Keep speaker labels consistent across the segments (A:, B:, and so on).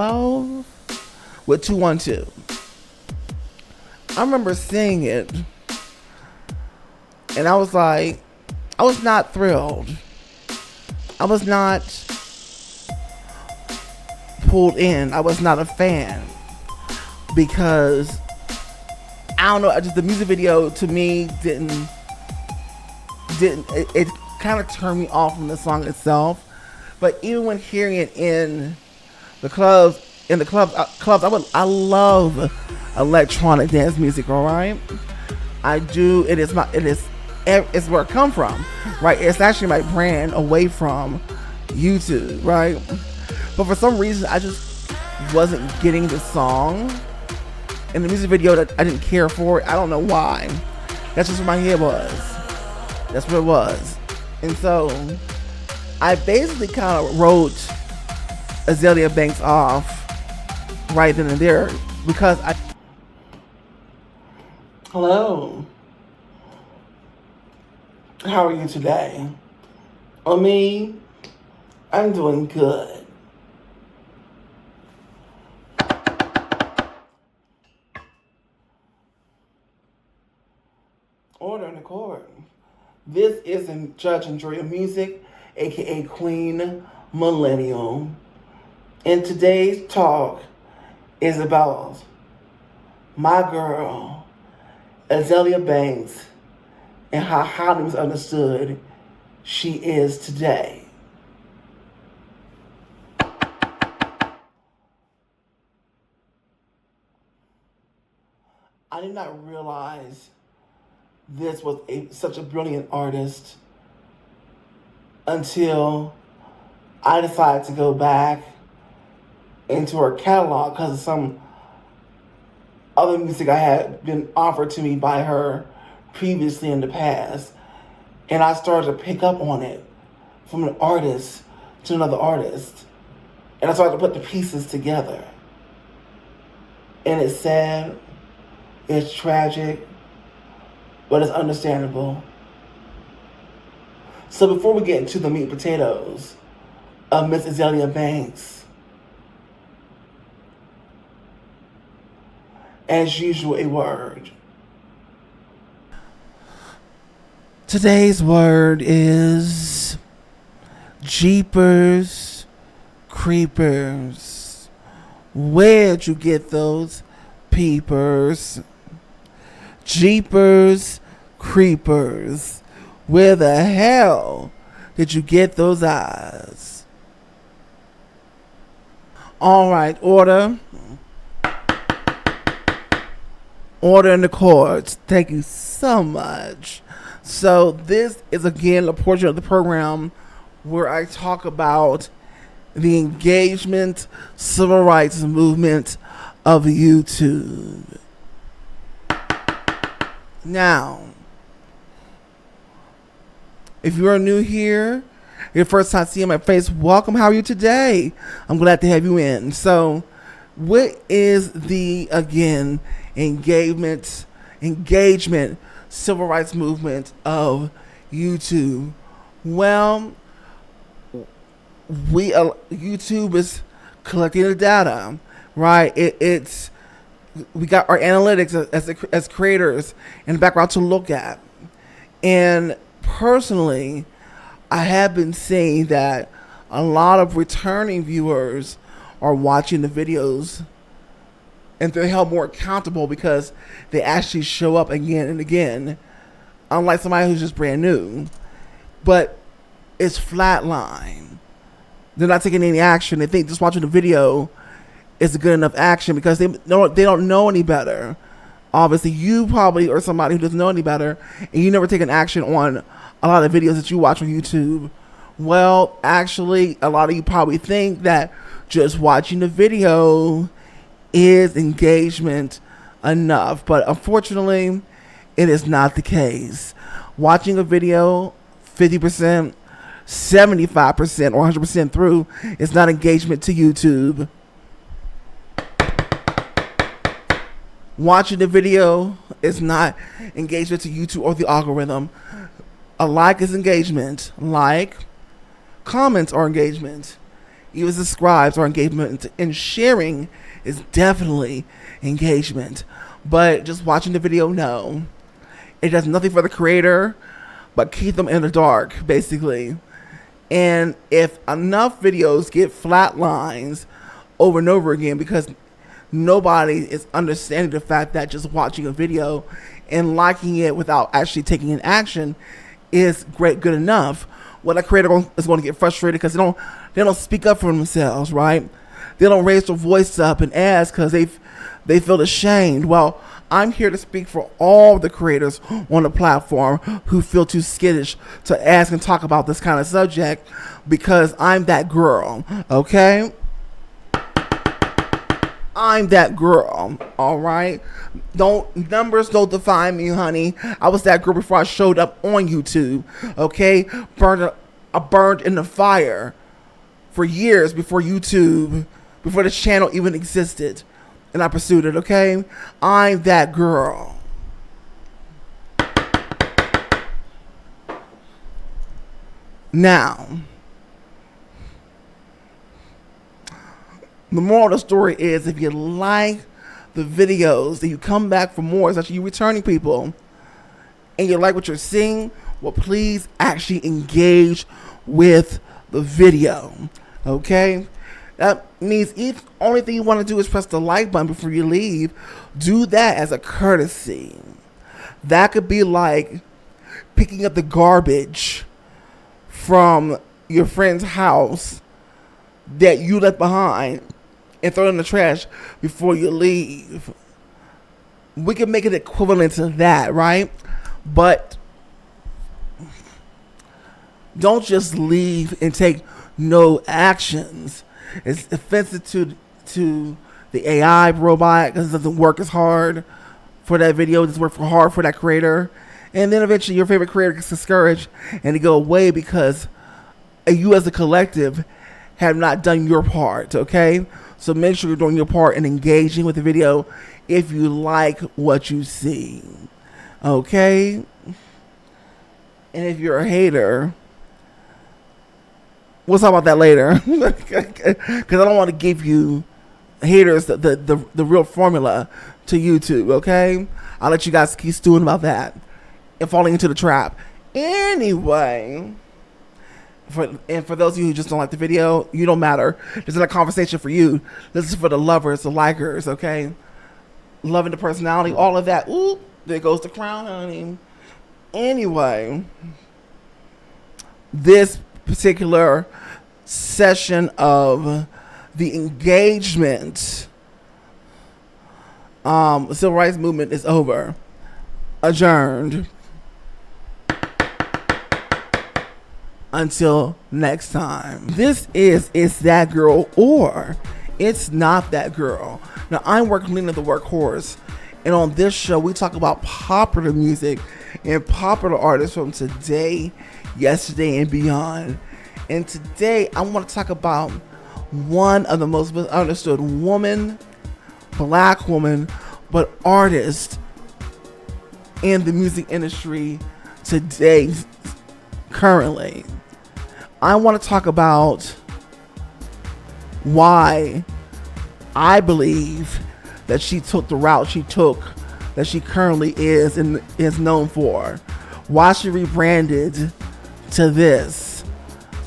A: 12 with 212. I remember seeing it, and I was like, I was not thrilled. I was not pulled in. I was not a fan because I don't know. Just the music video to me didn't it kind of turned me off from the song itself. But even when hearing it in the clubs, I love electronic dance music. All right, I do. It's where I come from, right? It's actually my brand away from YouTube, right? But for some reason, I just wasn't getting the song and the music video. That I didn't care for it. I don't know why. That's just what my head was. That's what it was. And so I basically kind of wrote Azealia Banks off right then and there because I. Hello. How are you today? Me, I'm doing good. Order in the court. This isn't Judge and Jury of Music, aka Queen Millennial. And today's talk is about my girl, Azealia Banks, and how highly misunderstood she is today. I did not realize this was such a brilliant artist until I decided to go back into her catalog because of some other music I had been offered to me by her previously in the past. And I started to pick up on it from an artist to another artist. And I started to put the pieces together. And it's sad, it's tragic, but it's understandable. So before we get into the meat and potatoes of Miss Azealia Banks, as usual, a word. Today's word is Jeepers Creepers. Where'd you get those peepers? Jeepers Creepers. Where the hell did you get those eyes? All right, order. Order in the courts. Thank you so much. So this is again a portion of the program where I talk about the engagement civil rights movement of YouTube. Now, if you are new here, your first time seeing my face, welcome. How are you today? I'm glad to have you in. So, what is the, again, engagement civil rights movement of YouTube? Well, YouTube is collecting the data, right? We got our analytics as creators in the background to look at. And personally, I have been seeing that a lot of returning viewers are watching the videos and they're held more accountable because they actually show up again and again, unlike somebody who's just brand new. But it's flatline. They're not taking any action. They think just watching the video is a good enough action because they don't know any better. Obviously, you probably are somebody who doesn't know any better, and you never take an action on a lot of videos that you watch on YouTube. Well, actually, a lot of you probably think that just watching the video is engagement enough, but unfortunately, it is not the case. Watching a video 50%, 75%, or 100% through is not engagement to YouTube. Watching the video is not engagement to YouTube or the algorithm. A like is engagement. Like, comments are engagement. even subscribes or engagement, and sharing is definitely engagement. But just watching the video, no. It does nothing for the creator but keep them in the dark, basically. And if enough videos get flat lines over and over again because nobody is understanding the fact that just watching a video and liking it without actually taking an action is good enough, well, that creator is going to get frustrated because they don't speak up for themselves, right? They don't raise their voice up and ask because they feel ashamed. Well, I'm here to speak for all the creators on the platform who feel too skittish to ask and talk about this kind of subject, because I'm that girl, okay? I'm that girl, all right? Numbers don't define me, honey. I was that girl before I showed up on YouTube, okay? I burned in the fire for years before YouTube, before this channel even existed. And I pursued it, okay? I'm that girl. Now, the moral of the story is, if you like the videos, that you come back for more, especially you returning people, and you like what you're seeing, well, please actually engage with the video, okay? That means the only thing you want to do is press the like button before you leave. Do that as a courtesy. That could be like picking up the garbage from your friend's house that you left behind and throw it in the trash before you leave. We can make it equivalent to that, right? But don't just leave and take no actions. It's offensive to the AI robot because it doesn't work as hard for that video. It doesn't work hard for that creator. And then eventually your favorite creator gets discouraged and they go away because you as a collective have not done your part, okay? So make sure you're doing your part and engaging with the video if you like what you see, okay? And if you're a hater, we'll talk about that later, because I don't want to give you haters the real formula to YouTube, okay? I'll let you guys keep stewing about that and falling into the trap. Anyway, for those of you who just don't like the video, you don't matter. This is a conversation for you. This is for the lovers, the likers, okay? Loving the personality, all of that. Ooh, there goes the crown, honey. Anyway, this particular session of the engagement civil rights movement is over. Adjourned. Until next time. This is It's That Girl or It's Not That Girl. Now, I'm Workalina, the workhorse, and on this show we talk about popular music and popular artists from today, yesterday, and beyond. And today I want to talk about one of the most misunderstood woman, black woman, but artist in the music industry today, currently. I want to talk about why I believe that she took the route she took, that she currently is and is known for. Why she rebranded to this,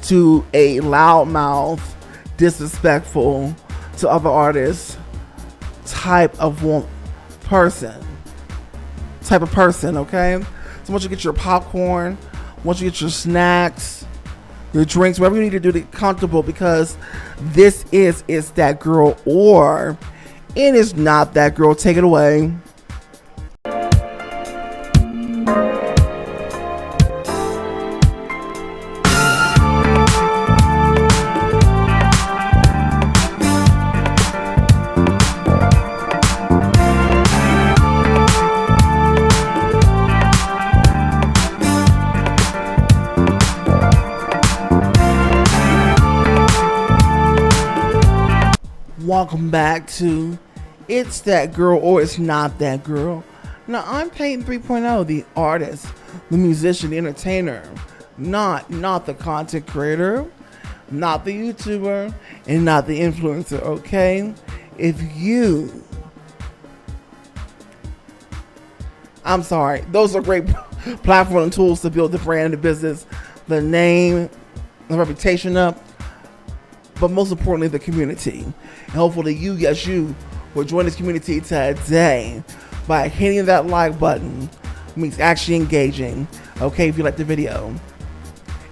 A: to a loudmouth, disrespectful to other artists type of person, okay? So once you get your popcorn, once you get your snacks, your drinks, whatever you need to do to get comfortable, because this is It's That Girl or It Is Not That Girl. Take it away. Welcome back to It's That Girl or It's Not That Girl. Now, I'm Peyton 3.0, the artist, the musician, the entertainer, not the content creator, not the YouTuber and not the influencer, okay? If you, I'm sorry, those are great platform and tools to build the brand, the business, the name, the reputation up, but most importantly, the community. And hopefully you, yes you, will join this community today by hitting that like button. It means actually engaging, okay, if you like the video.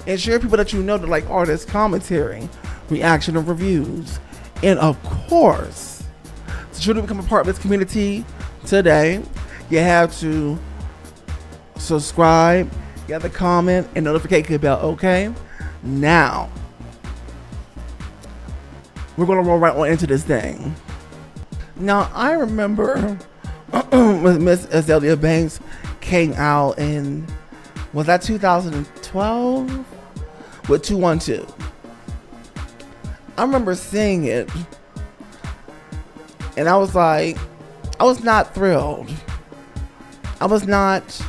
A: And share people that you know that like artist commentary, reaction, and reviews. And of course, to truly become a part of this community today, you have to subscribe, you have to comment, and notification bell, okay? Now, we're gonna roll right on into this thing. Now, I remember when Miss Azealia Banks came out in, was that 2012? With 212. I remember seeing it, and I was like, I was not thrilled. I was not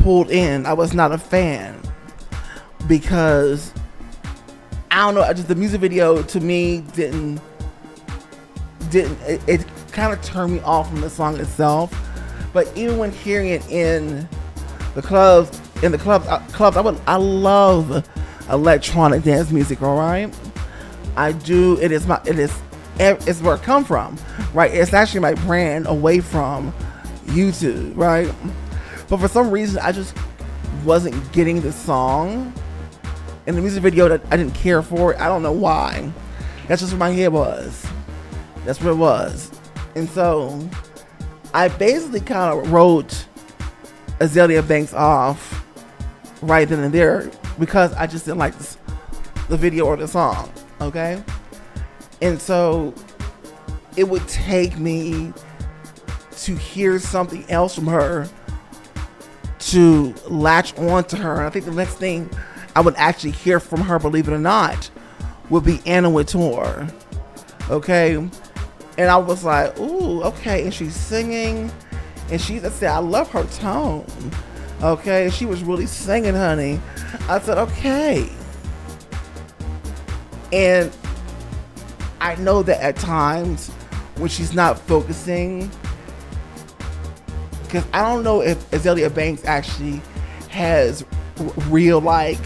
A: pulled in. I was not a fan because I don't know. Just the music video to me didn't. It kind of turned me off from the song itself. But even when hearing it in the clubs, I love electronic dance music. All right, I do. It's where I come from, right? It's actually my brand away from YouTube, right? But for some reason, I just wasn't getting the song and the music video that I didn't care for it. I don't know why. That's just where my head was. That's what it was. And so I basically kind of wrote Azealia Banks off right then and there because I just didn't like the video or the song, okay? And so it would take me to hear something else from her to latch on to her. And I think the next thing I would actually hear from her, believe it or not, would be Anna Wintour, okay? And I was like, ooh, okay. And she's singing, and I said, I love her tone, okay? She was really singing, honey. I said, okay. And I know that at times when she's not focusing, because I don't know if Azealia Banks actually has real like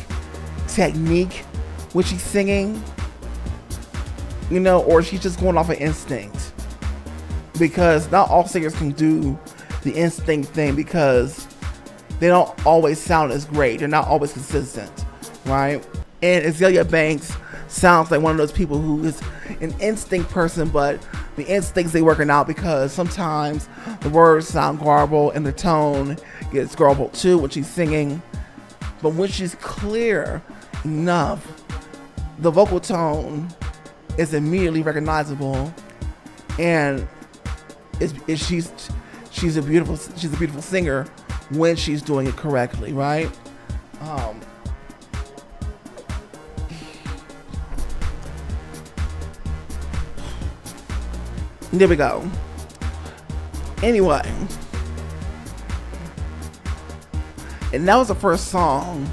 A: technique when she's singing, you know, or she's just going off of instinct, because not all singers can do the instinct thing because they don't always sound as great. They're not always consistent, right? And Azealia Banks sounds like one of those people who is an instinct person, but the instincts they working out because sometimes the words sound garbled and the tone gets garbled too when she's singing. But when she's clear enough, the vocal tone is immediately recognizable, and she's a beautiful singer when she's doing it correctly, right? There we go. Anyway, and that was the first song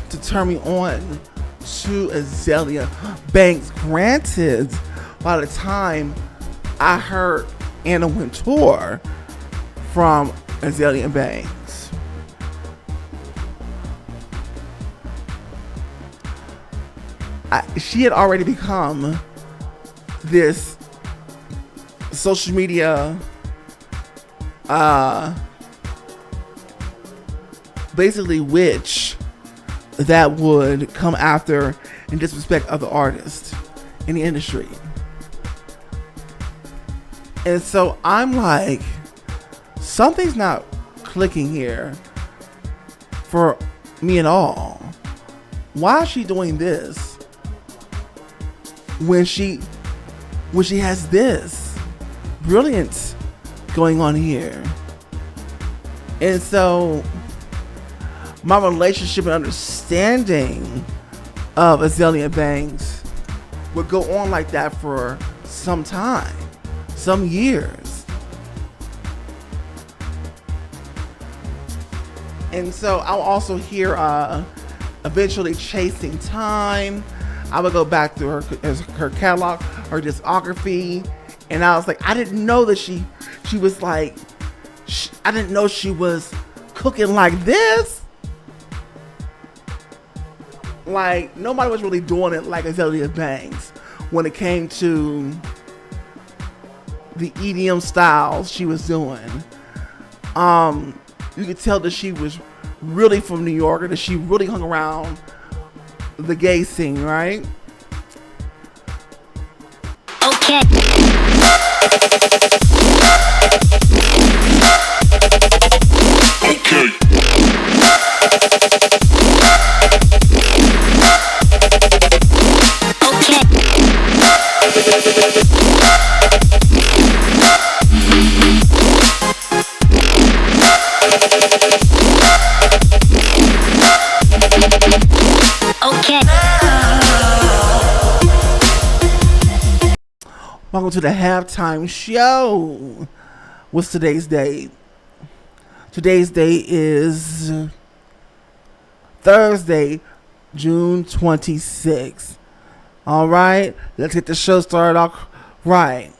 A: to turn me on to Azealia Banks. Granted, by the time I heard Anna Wintour from Azealia Banks, she had already become this social media basically witch that would come after and disrespect other artists in the industry. And so I'm like, something's not clicking here for me at all. Why is she doing this when she has this brilliance going on here? And so my relationship and understanding of Azealia Banks would go on like that for some time, some years. And so I'll also hear eventually chasing time. I would go back through her catalog, her discography, and I was like, I didn't know that she was like, I didn't know she was cooking like this. Like, nobody was really doing it like Azealia Banks when it came to the EDM styles she was doing. You could tell that she was really from New York, or that she really hung around the gay scene, right?
B: Okay.
A: Welcome to the halftime show. What's today's date? Today's date is Thursday, June 26th. All right, let's get the show started off right.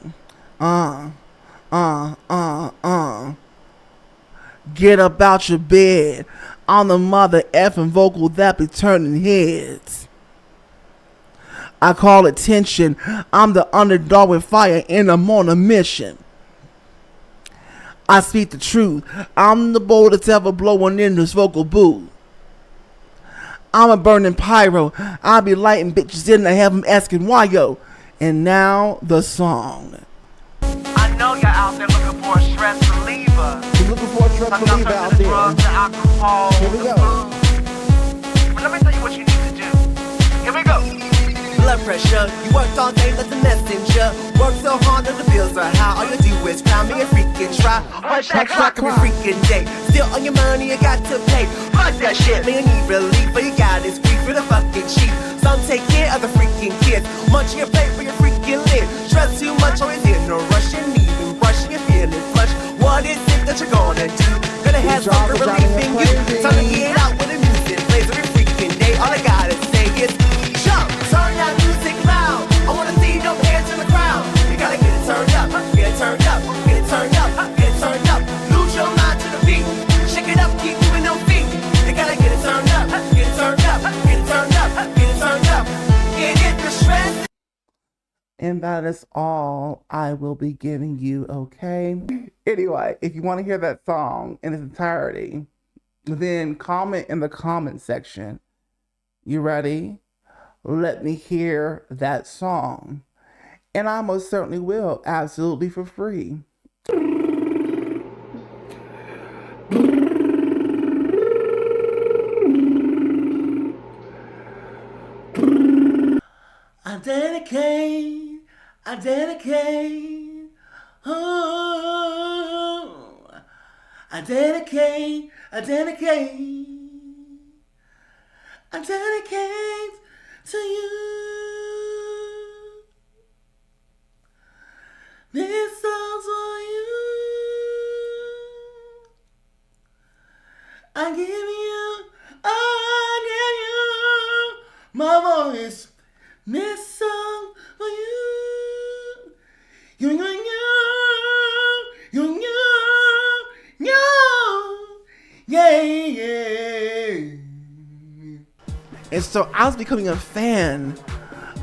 A: Get up out your bed. I'm the mother effing vocal that be turning heads. I call attention. I'm the underdog with fire and I'm on a mission. I speak the truth. I'm the boldest ever blowing in this vocal booth. I'm a burning pyro. I be lighting bitches in and I have them asking why, yo. And now the song.
C: I know you're out there looking for a stress reliever.
A: You're looking for a stress reliever out there.
C: Drugs, the alcohol,
A: here we go.
C: But let me tell you what you need to do. Here we go. Blood pressure, you worked all day like the messenger. Work so hard that the bills are high. All you do is cry me a freaking try. Watch that clock every freaking day. Still on your money, you got to pay. Fuck that shit, man, you need relief. But you got is free for the fucking cheap. Some take care of the freaking kids. Munching your plate for your freaking lid. Stress too much, always in a rush. You need even brushing, you're feeling flush. What is it that you're gonna do? Gonna have some relieving you. Time to get out when the music plays every freaking day. All I gotta say is jump, turn that music loud. I wanna see no hands in the crowd. You gotta get it turned up, get it turned up, get it turned up, get it turned up. Lose your mind to the beat. Shake it up, keep moving your feet. You gotta get it turned up, get it turned up, get it turned up, get it turned up. Get the stress.
A: And that is all I will be giving you, okay? Anyway, if you want to hear that song in its entirety, then comment in the comment section. You ready? Let me hear that song. And I most certainly will, absolutely for free. I dedicate, oh, I dedicate to you. This song's for you. I give you my voice. This song for you. You. Yeah. And so I was becoming a fan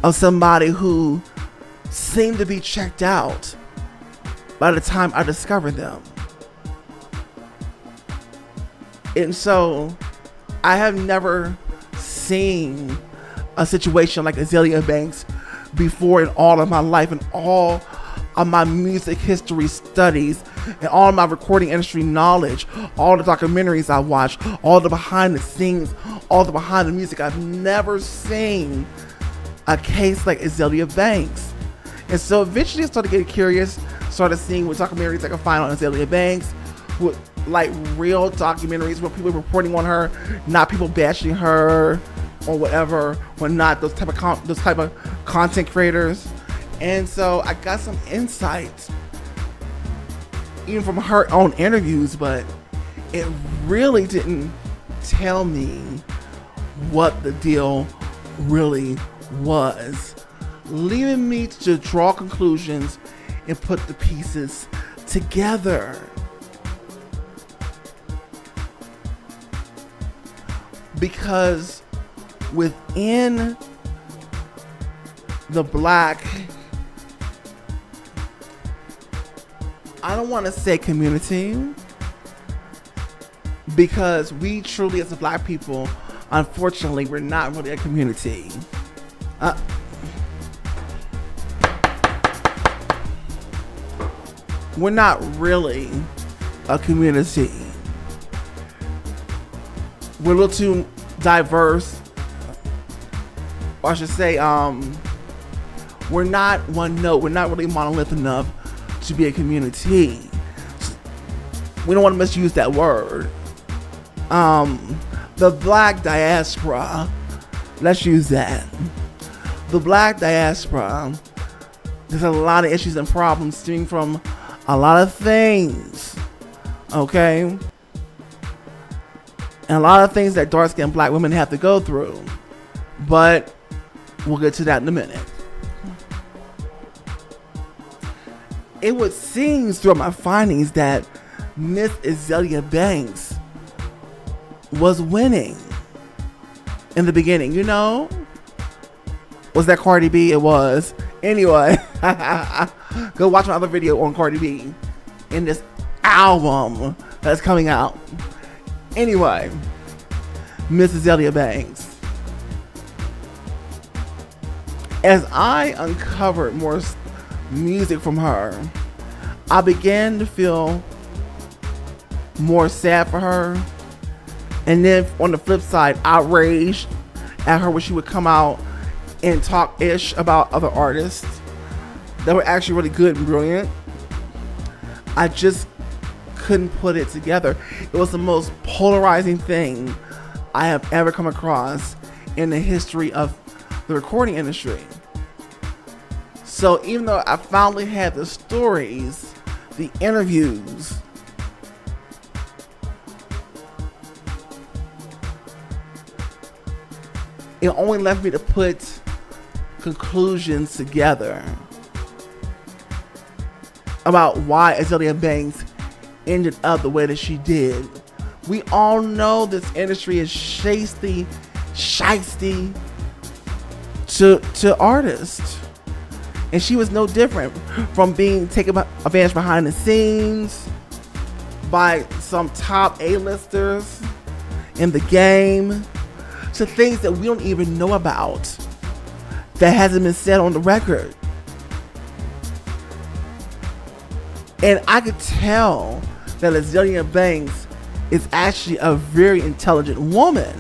A: of somebody who seemed to be checked out by the time I discovered them. And so I have never seen a situation like Azealia Banks before in all of my life, and all of my music history studies, and all of my recording industry knowledge, all the documentaries I watched, all the behind the scenes, all the behind the music. I've never seen a case like Azealia Banks. And so eventually I started getting curious, started seeing what documentaries I could find on Azealia Banks, with like real documentaries where people reporting on her, not people bashing her or whatever, when not those type of content creators. And so I got some insights even from her own interviews, but it really didn't tell me what the deal really was, leaving me to draw conclusions and put the pieces together. Because within the black, I don't want to say community, because we truly, as a black people, unfortunately, we're not really a community. We're not really a community. We're a little too diverse. Or I should say, we're not one note. We're not really monolith enough to be a community. We don't want to misuse that word. The black diaspora, let's use that. The black diaspora, there's a lot of issues and problems stemming from a lot of things, okay? And a lot of things that dark-skinned black women have to go through. But we'll get to that in a minute. It would seem through my findings that Miss Azealia Banks was winning in the beginning, you know? Was that Cardi B? It was. Anyway, go watch my other video on Cardi B in this album that's coming out. Anyway, Miss Azealia Banks. As I uncovered more music from her, I began to feel more sad for her. And then on the flip side, outraged at her when she would come out and talk ish about other artists that were actually really good and brilliant. I just couldn't put it together. It was the most polarizing thing I have ever come across in the history of the recording industry. So even though I finally had the stories, the interviews, it only left me to put conclusions together about why Azealia Banks ended up the way that she did. We all know this industry is shiesty to artists. And she was no different from being taken advantage behind the scenes by some top A-listers in the game, to things that we don't even know about, that hasn't been said on the record. And I could tell that Azealia Banks is actually a very intelligent woman.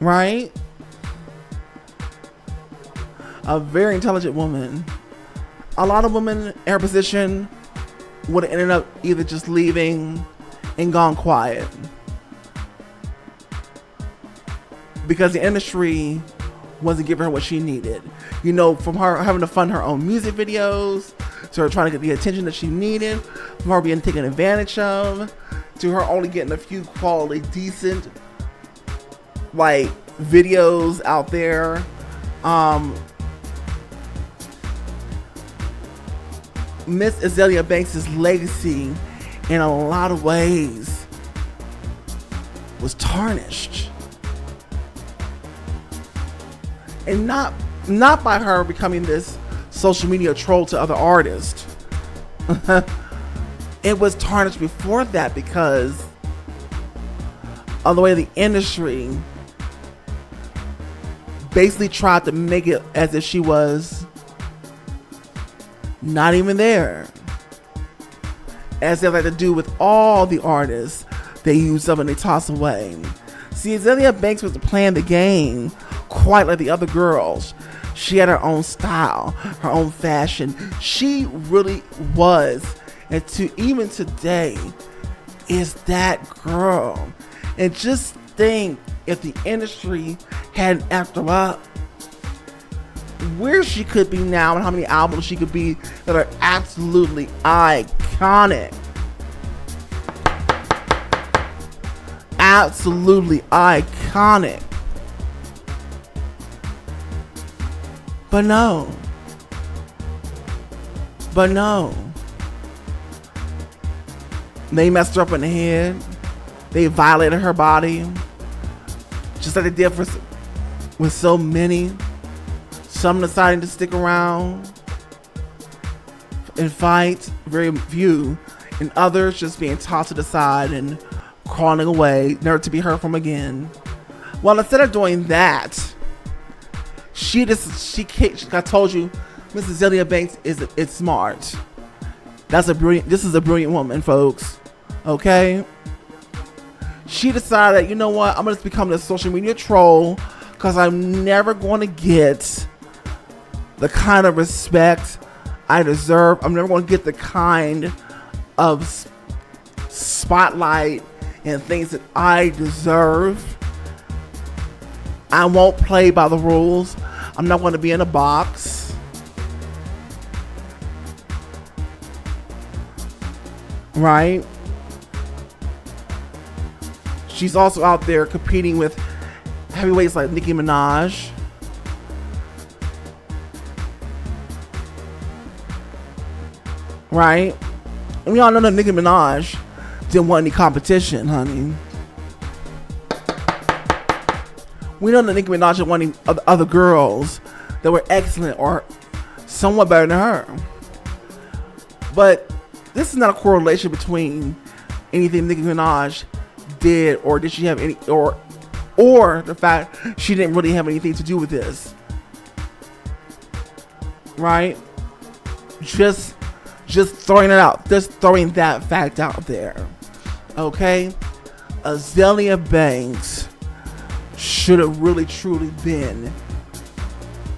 A: Right? A very intelligent woman. A lot of women in her position would have ended up either just leaving and gone quiet, because the industry wasn't giving her what she needed. You know, from her having to fund her own music videos, to her trying to get the attention that she needed, from her being taken advantage of, to her only getting a few quality, decent, like, videos out there. Miss Azealia Banks' legacy in a lot of ways was tarnished. And not by her becoming this social media troll to other artists. It was tarnished before that because of the way the industry basically tried to make it as if she was not even there. As they like to do with all the artists they use up and they toss away. See, Azealia Banks was playing the game quite like the other girls. She had her own style, her own fashion. She really was, and even today, is that girl. And just think, if the industry hadn't acted up, where she could be now and how many albums she could be that are absolutely iconic. Absolutely iconic. But no. They messed her up in the head. They violated her body. Just like they did with so many. Some deciding to stick around and fight, very few. And others just being tossed to the side and crawling away, never to be heard from again. Well, instead of doing that, I told you, Mrs. Azealia Banks is smart. This is a brilliant woman, folks. Okay? She decided, you know what, I'm going to become a social media troll because I'm never going to get the kind of respect I deserve. I'm never going to get the kind of spotlight and things that I deserve. I won't play by the rules. I'm not going to be in a box. Right? She's also out there competing with heavyweights like Nicki Minaj. Right? And we all know that Nicki Minaj didn't want any competition, honey. We know that Nicki Minaj didn't want any other girls that were excellent or somewhat better than her. But this is not a correlation between anything Nicki Minaj did or did she have any or the fact she didn't really have anything to do with this. Right? Just throwing it out. Just throwing that fact out there. Okay? Azealia Banks should have really truly been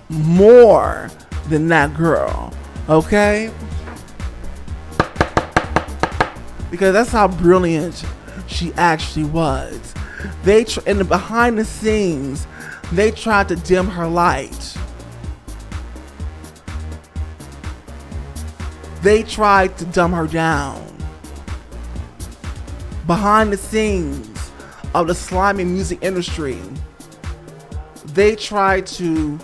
A: more than that girl. Okay? Because that's how brilliant she actually was. In the behind the scenes, they tried to dim her light. They tried to dumb her down. Behind the scenes of the slimy music industry, they tried to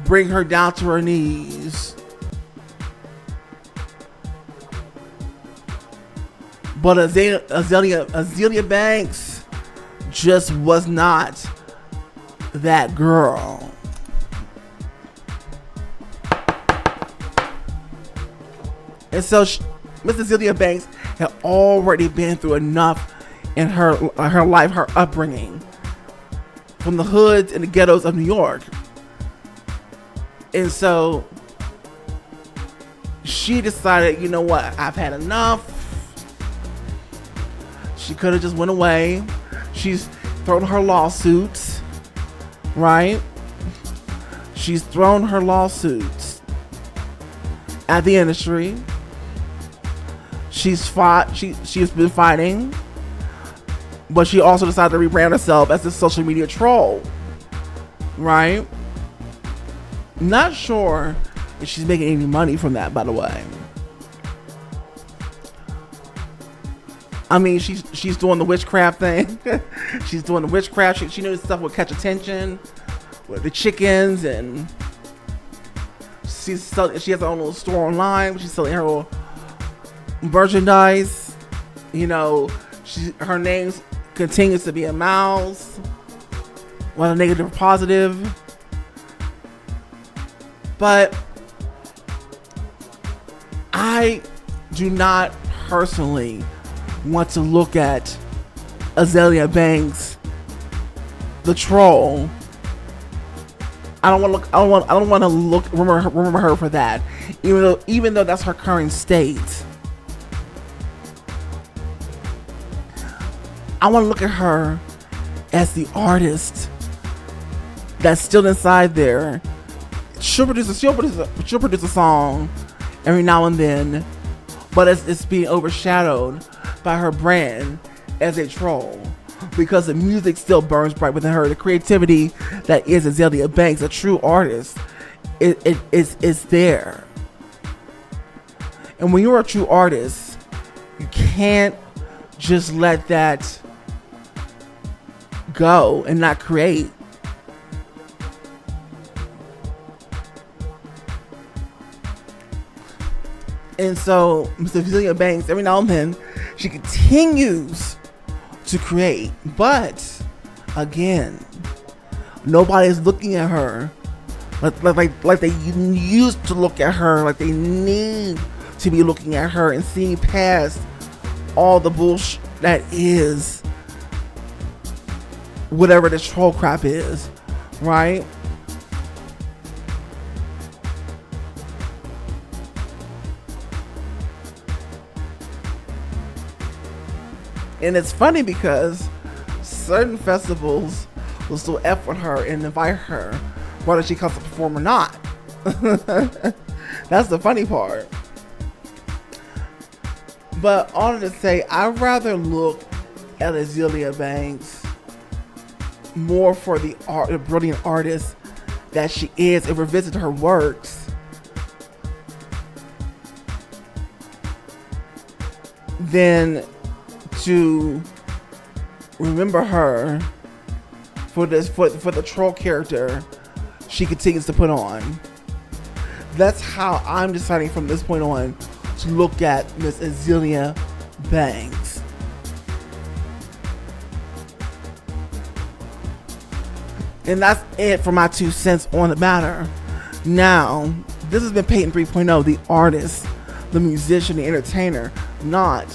A: bring her down to her knees. But Azealia Banks just was not that girl. And so Mrs. Azealia Banks had already been through enough in her life, her upbringing, from the hoods and the ghettos of New York. And so she decided, you know what, I've had enough. She could have just went away. She's thrown her lawsuits, right? She's thrown her lawsuits at the industry. She's fought. She's been fighting, but she also decided to rebrand herself as a social media troll, right? Not sure if she's making any money from that, by the way. I mean, she's doing the witchcraft thing. She's doing the witchcraft. She knows stuff will catch attention with the chickens, and she has her own little store online. She's selling her little merchandise. You know, her name continues to be a mouse, whether negative or positive. But I do not personally want to look at Azealia Banks, the troll. I don't want to remember her for that, even though that's her current state. I want to look at her as the artist that's still inside there. She'll produce a song every now and then, but it's being overshadowed by her brand as a troll. because the music still burns bright within her. The creativity that is Azealia Banks, a true artist, is there. And when you're a true artist, you can't just let that go and not create. And so, Mr. Azealia Banks, every now and then, she continues to create. But, again, nobody's looking at her like they used to look at her, like they need to be looking at her and seeing past all the bullshit that is whatever this troll crap is, right? And it's funny because certain festivals will still F with her and invite her, whether she comes to perform or not. That's the funny part. But all to say, I'd rather look at Azealia Banks more for the art, the brilliant artist that she is, and revisit her works than to remember her for the troll character she continues to put on. That's how I'm deciding from this point on to look at Miss Azealia Banks. And that's it for my 2 cents on the matter. Now, this has been Peyton 3.0, the artist, the musician, the entertainer, not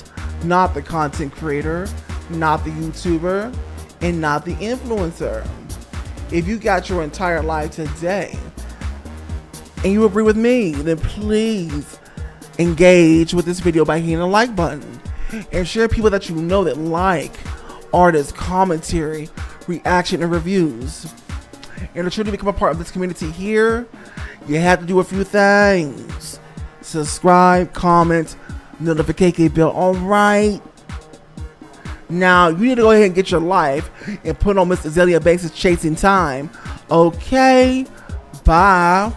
A: the content creator, not the YouTuber, and not the influencer. If you got your entire life today and you agree with me, then please engage with this video by hitting the like button and share people that you know that like artist commentary, reaction, and reviews. And to truly become a part of this community here, you have to do a few things. Subscribe, comment, notification bell. Alright. Now, you need to go ahead and get your life and put on Miss Azealia Banks' Chasing Time. Okay. Bye.